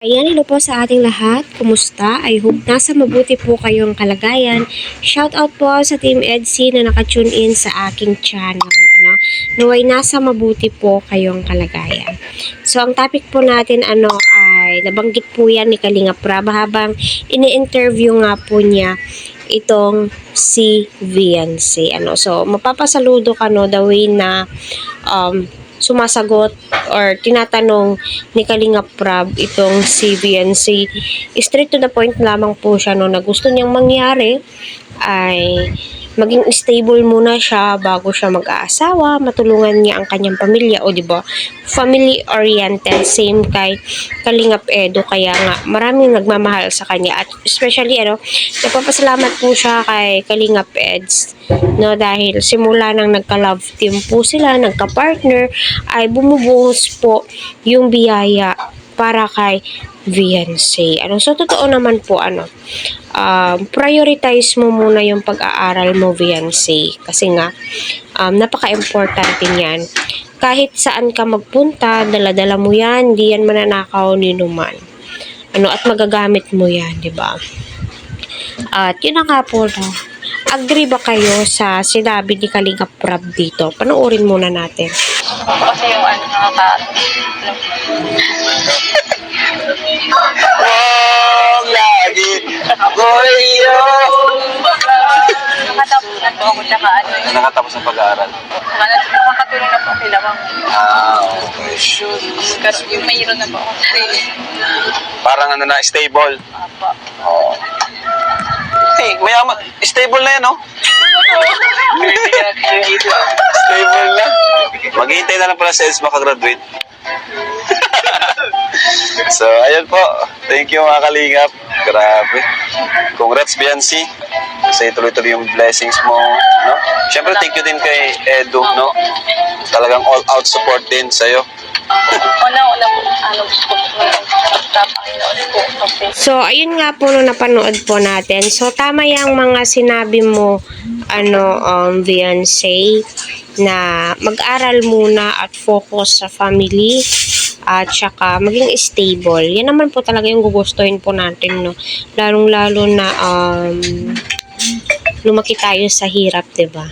Ayan, hello po sa ating lahat. Kumusta? I hope nasa mabuti po kayong kalagayan. Shout out po sa Team EDSI na nakatune in sa aking channel. Naway nasa mabuti po kayong kalagayan. So, ang topic po natin ay nabanggit po yan ni Kalinga Prab habang ini-interview nga po niya itong si Viancy. So, mapapasaludo ka the way na sumasagot or tinatanong ni Kalinga Prab itong si Viancy. Straight to the point lamang po siya na gusto niyang mangyari ay maging stable muna siya bago siya mag-aasawa, matulungan niya ang kanyang pamilya, o diba? Family oriented, same kay Kalingap Edo, kaya nga maraming nagmamahal sa kanya, at especially nagpapasalamat po siya kay Kalingap Eds, dahil simula nang nagka-love team po sila, nagka-partner, ay bumubuhos po yung biyaya para kay Viancy. So totoo naman po prioritize mo muna yung pag-aaral mo, Viancy, kasi nga napaka-importante niyan. Kahit saan ka magpunta, dala-dala mo yan, di yan mananakaw ni numan. At magagamit mo yan, di ba? At yun na nga po, agree ba kayo sa sinabi ni Kalinga Prab dito? Panoorin muna natin. Kasi yung lagi Goyo! nakatapos na po ako tsaka Nakatapos ng pag-aaral. makatulong na po ang kilawang. Okay. Kasi yung mayroon na po ako. Parang stable. Apo. Oo. Hey, mayaman. Stable na yan, no? Stable na. Maghihintay na lang pala sa EDS makagraduate. So, ayun po. Thank you mga kalingap. Grabe. Congrats, Viancy. Kasi tuloy-tuloy yung blessings mo, no? Siyempre, thank you din kay Edu, no? Talagang all-out support din sa'yo. Una-una po, gusto ko Panginoon po. Okay. So, ayun nga po napanood po natin. So, tama yung mga sinabi mo, Viancy, na mag-aral muna at focus sa family at saka maging stable. Yan naman po talaga yung gugustuhin po natin, no? Lalong-lalo na lumaki tayo sa hirap, diba?